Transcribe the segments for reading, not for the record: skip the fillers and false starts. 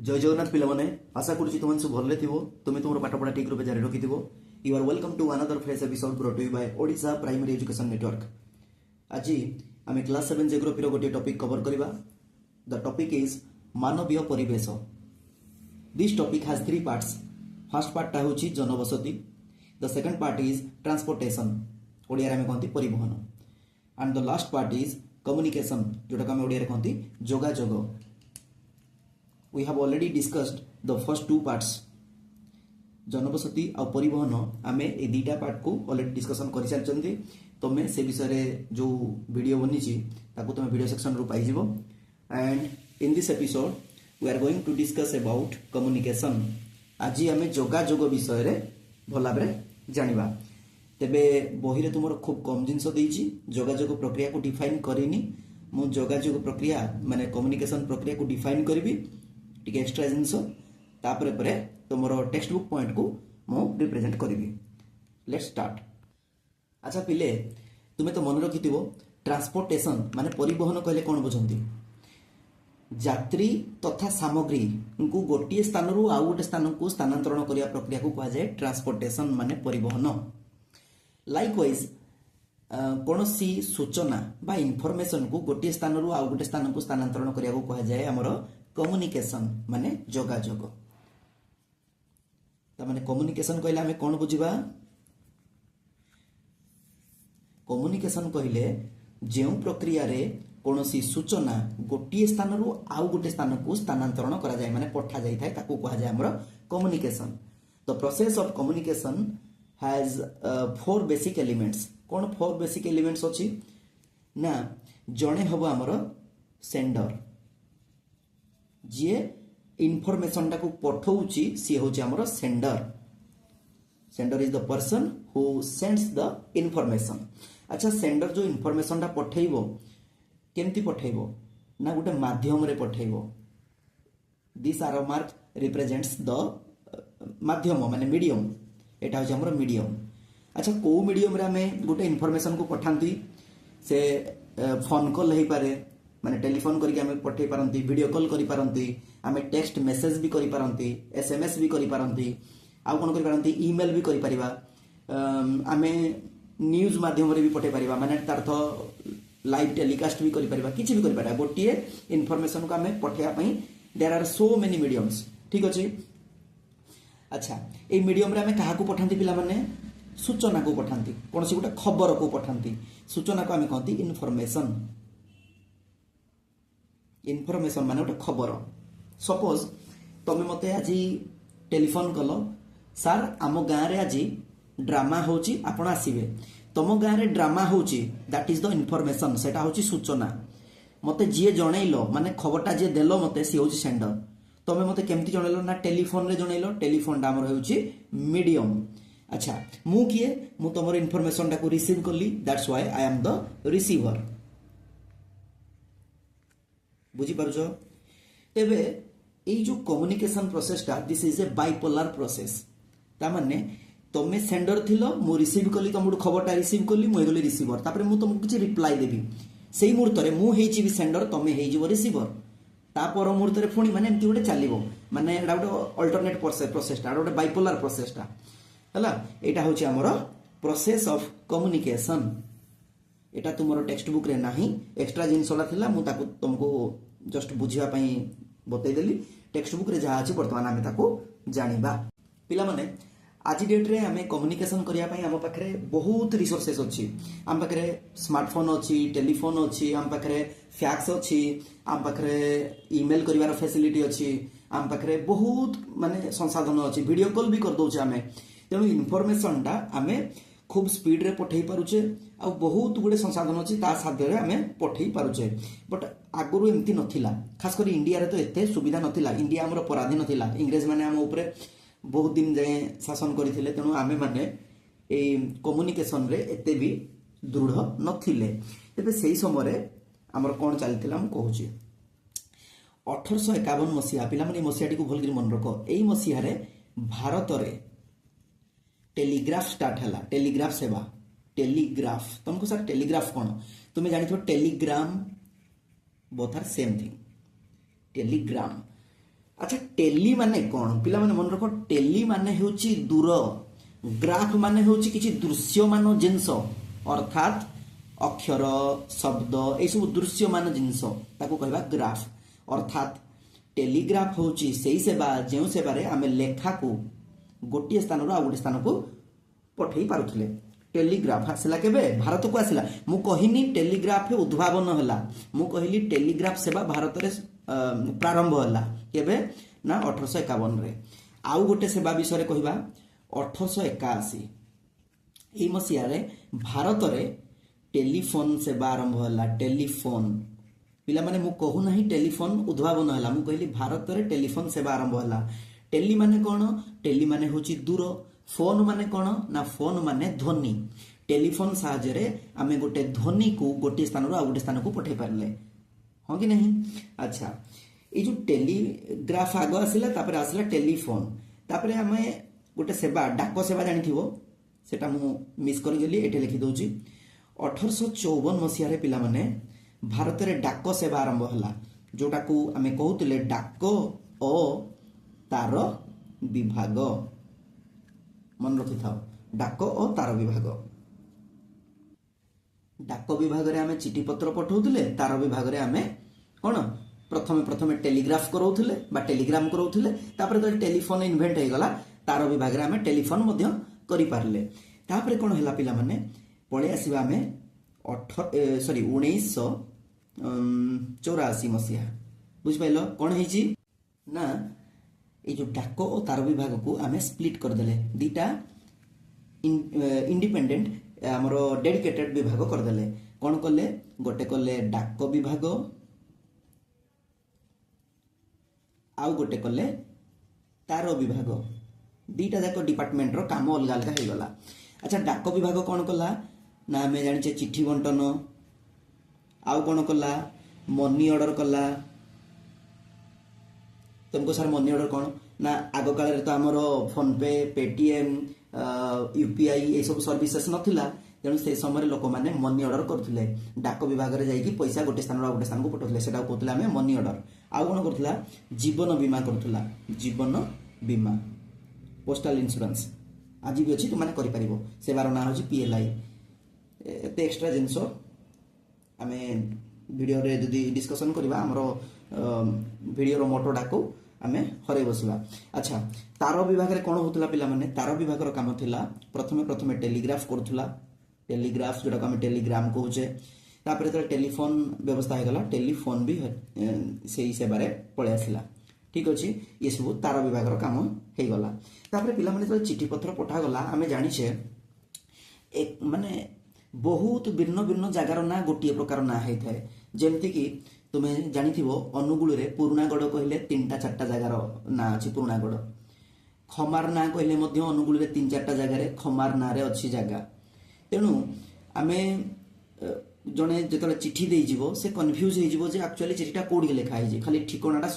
जय जगन्नाथ पिलाने आशा करुच्ची तुम सब भले थो तुम्हें तुम पाठपढ़ा ठीक रूप जारी रखि you are welcome to another fresh episode brought you by Odisha primary education network. आज आम क्लास 7 जियोग्राफी गोटे टॉपिक कवर करवा। द टॉपिक इज मानवीय परिवेश। This topic has 3 parts. First पार्टा हूँ जनबसति, the second part is transportation, Odia में कहते परिवहन, and the last part is communication, जोटा आम ओडिया कहते जोगाजोग। We have already discussed the first 2 parts, जनबसति और परिवहन। आम ए 2टा पार्ट को ऑलरेडी डिस्कशन कर सारी। तुम्हें से विषय जो वीडियो बनी तुम्हें वीडियो सेक्शन रू पाई। And in this episode we are going to discuss about communication. आज आम जोगाजोग विषय भल भाव जाना। तेबे बही तुम खूब कम जिनस देती जोगाजोग प्रक्रिया को डिफाइन करनी। मु जोगाजोग प्रक्रिया माने कम्युनिकेशन प्रक्रिया को डिफाइन करी टिके एक्स्ट्रा जिनस तापर तुम टेक्स्ट बुक पॉइंट को मु रिप्रेजेंट करी। Let's start. अच्छा पिले तुम्हें तो मन रखि ट्रांसपोर्टेशन माने परिवहन कहले कौन बुझंती? यात्री तथा सामग्री को गोटे स्थान रु आउ गोटे स्थान को स्थानांतरण करिया प्रक्रिया को कहा जाए ट्रांसपोर्टेशन माने परिवहन। लाइकवाइज कौन सी सूचना बा इनफॉरमेशन को गोटे स्थान रु आउ गोटे स्थान को स्थानांतरण करिया को कहा जाए हमर कम्युनिकेशन माने जोगाजोग। माने कम्युनिकेशन कहले हमें कौन बुझा? कम्युनिकेशन कहले जो प्रक्रिया रे कौन सी सूचना गोटे स्थान रु आउ गोटे स्थान को स्थानांतरण करा जाए माने पठा जाई थाए ताको कहा जाए हमर communication. The process of communication has 4 basic elements. कौन 4 बेसिक एलिमेंट्स अछि ना? जणे हबो हमर सेंडर, जी इनफॉरमेशन टाको पठाउची सी होची हमर sender. Sender is the person who sends the information. अच्छा सेंडर जो इनफॉरमेशन टा पठेइबो केमती पठेइबो ना गोटे माध्यम रे पठेइबो। This arrow mark represents the माध्यम माने मीडियम। एटा होची हमर मीडियम। अच्छा को मीडियम रे हमें गोटे इनफॉरमेशन को पठांती? से फोन कॉल हे पारे माने टेलीफोन करके हमें पठे पारंती, वीडियो कॉल करि पारंती, हमें टेक्स्ट मेसेज भी करि पारंती, एसएमएस भी करि पारंती, आ कोन करि पारंती ईमेल भी करि परिबा, हमें न्यूज माध्यम रे भी पठे परिबा माने तार लाइव टेलीकास्ट भी करि परिबा, किछि भी करि परिबा। गोटिए इनफॉरमेशन को हमें पठेया पई there are so many mediums. ठीक अछि। अच्छा ए मीडियम रे हमें काहा को पठांती? पिला माने सूचना को पठांती, कौन सी गोटे खबर को पठांती। सूचना को हमें कहती इनफॉरमेशन। इनफॉरमेशन माने गोटे खबर। सपोज तुम्हें मते आज टेलीफोन कल, सार आम गाँव रे आज ड्रामा होची आपण आसीबे। तुम गाँव रे ड्रामा होची दैट इज द इनफॉरमेशन, सेटा होची सूचना। मते जे जणैलो माने खबरटा जे देलो मते सी होची सेंडर। तुम मते केमती जणैलो ना टेलीफोन रे जणैलो। टेलीफोन टा हमर होची मीडियम। अच्छा मु किए? मु तुमर इनफॉरमेशन टा को रिसीव करली, that's why I am the receiver. बुझी पारुछ? तेबे ए जो कम्युनिकेशन प्रोसेस टा this is a bipolar process. ता माने तमे सेंडर थिलो, मु रिसीव कली, तुमडू खबरटा रिसीव कली, मु हेगली रिसीवर। तापरे मु तुमको किछि रिप्लाई देबी। सेही मुहूर्त रे मु हेइछि भी सेंडर, तमे हेइजिवो रिसीवर। ता पर मुहूर्त रे पुणी माने एमती गोटे चलिबो माने एडा गोटे अल्टरनेट प्रोसेस टा, गोटे बाइपोलर प्रोसेस टा हला। एटा होछि हमर process of communication. Etah तुमरो text book रे नाही, एक्स्ट्रा जिनसला थिला, मु ताको तुमको जस्ट बुझिया पई बतै देली। टेक्स्ट बुक रे जहा अछि वर्तमान आमे ताको जानिबा। पिला माने आज डेट रे हमें कम्युनिकेशन करिया पई हम पाखरे बहुत रिसोर्सेस अछि। हम पाखरे स्मार्टफोन अछि, टेलीफोन अछि, हम पाखरे फैक्स अछि, हम पाखरे ईमेल करिवार फैसिलिटी अछि, हम पाखरे बहुत माने संसाधन अछि, वीडियो कॉल भी कर दोछ हमें। तेणु इनफॉरमेशन टा हमें खूब स्पीड रे पठेई पारुचे आ बहुत गुडे संसाधन अछि ता साध्य रे हमें पठेई पारुचे। बट आगुरु एमती नथिला, खास कर इंडिया रे तो एते सुविधा नथिला। इंडिया हमर पराधीन थिला, इंग्रेज माने हम ऊपर बहुत दिन जाए शासन करथिले। तेणु आमे माने ए कम्युनिकेशन रे एते भी दृढ़ नथिले। तेबे सेही समय रे हमर कोन चलथिला हम कहूची 1851 मसिया। पिला माने मसियाटी को भलगिर मन रखो। एई मसिया रे भारत रे टेलीग्राफ स्टार्ट है। टेलीग्राफ सेवा, टेलीग्राफ तुमको सर टेलीग्राफ कौन तुम्हें जानी telegram both are same thing. Telegram अच्छा टेली माने कौन पिला माने मन रख टेली माने होची दूर ग्राफ माने होची किछि दृश्यमान जिंस अर्थात अक्षर शब्द ए सब दृश्यमान जिंस ताको कहबा ग्राफ अर्थात टेलीग्राफ होची सेही सेवा जेउ सेवारे आमे लेखा को गोटे स्थान रो आ गोटे स्थान को पठेई पारुथले टेलीग्राफ आसला केबे भारत को आसला मु कहिनी टेलीग्राफ उद्भावन होला मु कहिली टेलीग्राफ सेवा भारत रे प्रारंभ होला केबे ना 1851 रे आउ गोटे सेवा विषय रे कहिबा 1881 एई मसिया रे भारत रे टेलीफोन सेवा आरंभ होला टेलीफोन पिला माने मु कहू नाही टेलीफोन उद्भावन होला मु कहली भारत रे टेलीफोन सेवा आरंभ होला टेली माने कोन टेली माने होची दूर फोन माने कोन ना फोन माने ध्वनि टेलीफोन साहाय्य रे आमे गोटे ध्वनि को गोटे स्थान रो आ गोटे स्थान को पठे पारले हां कि नहीं अच्छा ए जो टेलीग्राफ आगो आसिला तापर आसिला टेलीफोन तापर आमे गोटे सेवा डाक सेवा जानि थिबो सेटा मु मिस कर गेली एटे लिखि दोची 1854 मसिया रे पिला माने भारत रे डाक सेवा आरंभ होला जोटा को आमे कहउतले डाक ओ तार विभाग मन रखि थाओ डाक ओ तार विभाग डाक विभाग रे आमे चिठी पत्र पठाउतले तार विभाग रे आमे कोन प्रथमे टेलीग्राफ करौतले बा टेलीग्राम करौतले तापर तो टेलीफोन इन्वेंट हे गला तार विभाग रे आमे टेलीफोन मध्य करि पारले तापर कोन हला पिला माने पळे आसीबा आमे 1984 मसिया बुझ पाइलो कोन हेची ना ए जो डाक ओ तार विभाग को आमे स्प्लिट कर देले दीटा इंडिपेंडेंट हमरो डेडिकेटेड विभाग कर देले कोन करले गोटे करले डाक विभाग आउ गोटे करले तार विभाग दीटा जाक डिपार्टमेंट रो काम अलग अलग हे गला अच्छा डाक विभाग कोन कला ना हमें जानिचे चिट्ठी बंटन आउ कोन कला मनी ऑर्डर कला तुमको सर मनी ऑर्डर कोन ना आगो काल रे तो हमरो फोन पे पेटीएम यूपीआई ए सब सर्विसेस नथिला तेणु से समय लोक माने मनी ऑर्डर करथिले डाक विभाग रे जाई कि पैसा गोटे स्थान रो गोटे स्थान को पठोथले सेटा कहतले हमें मनी ऑर्डर आउ कोन करथिला जीवन बीमा करथिला जीवन बीमा पोस्टल इंश्योरेंस आज भी अच्छी तुमने करि परिबो सेवार ना होची पीएलआई एते एक्स्ट्रा जिंसो आमे वीडियो रे जदी डिस्कशन करबा हमरो वीडियो रो मोटो डाको आमे हरे बसबा अच्छा तार विभाग रे कोन होतला पिला माने तार विभाग रो काम थिला प्रथमे टेलीग्राफ करथुला टेलीग्राफ जोटा हम टेलीग्राम कहूचे तापर तो टेलीफोन व्यवस्था हे गला टेलीफोन भी सेही सेवा रे पळे आसिला ठीक अछि ये सब तार विभाग रो काम हे गला तापर पिला माने तो चिठी पत्र पठा गला आमे जानि छे एक माने बहुत भिन्न भिन्न जगार ना गोटे प्रकार ना है थाए जेमती कि तुम्हें जानिथिबो अनुगुल रे पुराणागढ़ कहले 3-4टा जगार ना अछि पुराणागढ़ खमार ना कहले मध्य अनुगुल रे 3-4टा जगार रे खमार ना रे अछि जगह तेनु आमे जने जेतले चिठी देई जीवो से कंफ्यूज हे जीवो जे एक्चुअली चिठीटा कोडी लेखा हे जे खाली ठिकानाटा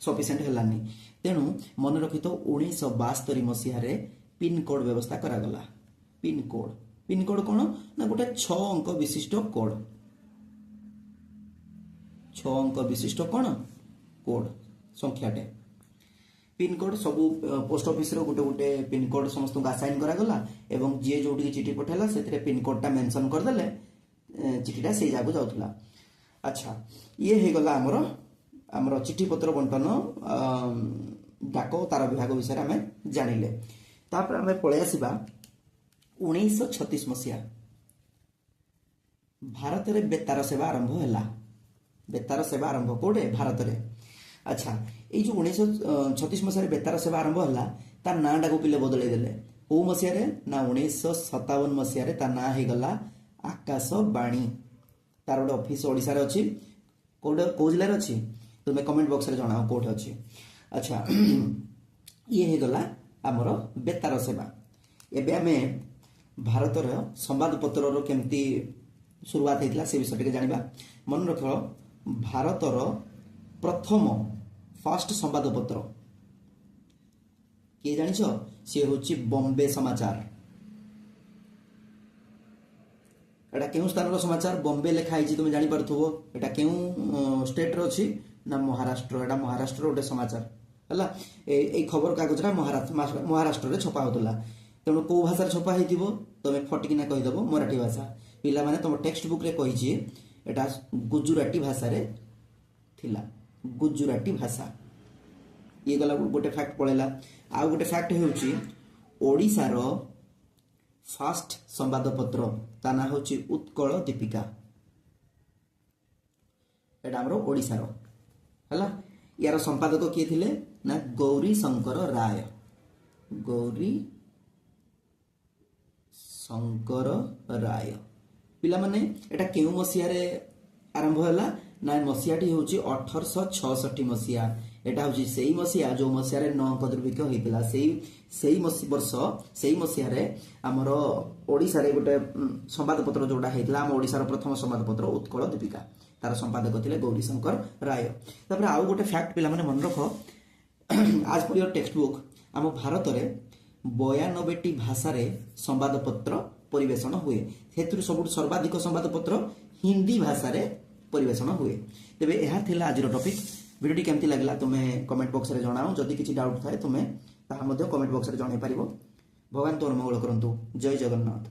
सफिशिएंट हेलानी तेनु मन रखितो 1972 मसिया रे पिन कोड व्यवस्था करा गला पिन कोड कोन ना गोटे 6 अंक विशिष्ट कोड 6 अंक विशिष्ट कोन कोड संख्याटे पिन कोड सबु पोस्ट ऑफिस रो गोटे गोटे पिन कोड समस्त को असाइन करा गला एवं जे जोटी चिठी पठेला सेतरे पिन कोडटा मेंशन कर देले चिठीटा से जागो जाउतला अच्छा ये हे गला हमरो चिठी पत्र बंटन डाको तार विभाग विषय हमें जानिले तापर हमें पळे आसीबा 1936 मसिया भारत रे बेतार सेवा आरंभ हैला बेतार सेवा आरंभ कोडे भारत रे अच्छा ए जो 1936 मसिया रे बेतार सेवा आरंभ हैला तार नाडा को पिले बदलै देले ओ मसिया रे ना 1957 मसिया रे तार ना हे गला आकाशवाणी तार गोटे ऑफिस ओडिसा रे अछि को जिल्ला रे अछि तुमे कमेंट बॉक्स रे जणाओ कोठ अछि अच्छा ये हे गला हमरो बेतार सेवा एबे हमें भारत रो संवाद पत्र रो केमती शुरुआत हेतला से विषय के जानिबा मन रखो भारत रो प्रथम फर्स्ट संवाद पत्र के जानिछो से होची बॉम्बे समाचार एटा केउ स्थान रो समाचार बॉम्बे लिखा हिची तुम जानि परथुबो एटा केउ स्टेट रो अछि ना महाराष्ट्र एटा महाराष्ट्र रोटे समाचार ହେଲା। এই ଖବର କାଗଜଟା ମହାରାଷ୍ଟ୍ରରେ ଛପା ହେଉଥିଲା। ତେଣୁ କେଉଁ ଭାଷାରେ ଛପା ହେଇଥିବ ତମେ ଫଟିକିନା କହିଦେବ ମରାଠୀ ଭାଷା। ପିଲାମାନେ ତମ ଟେକ୍ସଟ ବୁକ୍ରେ କହିଛି ଏଟା ଗୁଜୁରାଟୀ ଭାଷାରେ ଥିଲା, ଗୁଜୁରାଟୀ ଭାଷା। ଇଏ ଗଲା ଗୋଟେ ଫ୍ୟାକ୍ଟ ପଳେଇଲା। ଆଉ ଗୋଟେ ଫ୍ୟାକ୍ଟ ହେଉଛି ଓଡ଼ିଶାର ଫାଷ୍ଟ ସମ୍ବାଦପତ୍ର ତା ନାଁ ହେଉଛି ଉତ୍କଳ ଦୀପିକା। ଏଟା ଆମର ଓଡ଼ିଶାର ହେଲା। ୟାର ସମ୍ପାଦକ କିଏ ଥିଲେ ନା ଗୌରୀ ଶଙ୍କର ରାୟ। ଗୌରୀ ଶଙ୍କର ରାୟ। ପିଲାମାନେ ଏଟା କେଉଁ ମସିହାରେ ଆରମ୍ଭ ହେଲା ନା ମସିହାଟି ହେଉଛି 1866 ମସିହା। ଏଟା ହେଉଛି ସେଇ ମସିହା ଯେଉଁ ମସିହାରେ 9 ଅଙ୍କ ଦୁର୍ଭିକ୍ଷ ହେଇଥିଲା। ସେଇ ମସିହାରେ ଆମର ଓଡ଼ିଶାରେ ଗୋଟେ ସମ୍ବାଦପତ୍ର ଯୋଉଟା ହେଇଥିଲା, ଆମ ଓଡ଼ିଶାର ପ୍ରଥମ ସମ୍ବାଦପତ୍ର ଉତ୍କଳ ଦୀପିକା। ତାର ସମ୍ପାଦକ ଥିଲେ ଗୌରୀ ଶଙ୍କର ରାୟ। ତାପରେ ଆଉ ଗୋଟେ ଫ୍ୟାକ୍ଟ ପିଲାମାନେ ମନେ ରଖ, ଆଜ୍ ପର୍ ୟୋର ଟେକ୍ସଟ ବୁକ୍ ଆମ ଭାରତରେ 92ଟି ଭାଷାରେ ସମ୍ବାଦପତ୍ର ପରିବେଷଣ ହୁଏ। ସେଥିରୁ ସବୁଠୁ ସର୍ବାଧିକ ସମ୍ବାଦପତ୍ର ହିନ୍ଦୀ ଭାଷାରେ ପରିବେଷଣ ହୁଏ। ତେବେ ଏହା ଥିଲା ଆଜିର ଟପିକ୍। ଭିଡ଼ିଓଟି କେମିତି ଲାଗିଲା ତୁମେ କମେଣ୍ଟ ବକ୍ସରେ ଜଣାଅ। ଯଦି କିଛି ଡାଉଟ୍ ଥାଏ ତୁମେ ତାହା ମଧ୍ୟ କମେଣ୍ଟ ବକ୍ସରେ ଜଣାଇ ପାରିବ। ଭଗବାନ ତୋର ମଙ୍ଗଳ କରନ୍ତୁ। ଜୟ ଜଗନ୍ନାଥ।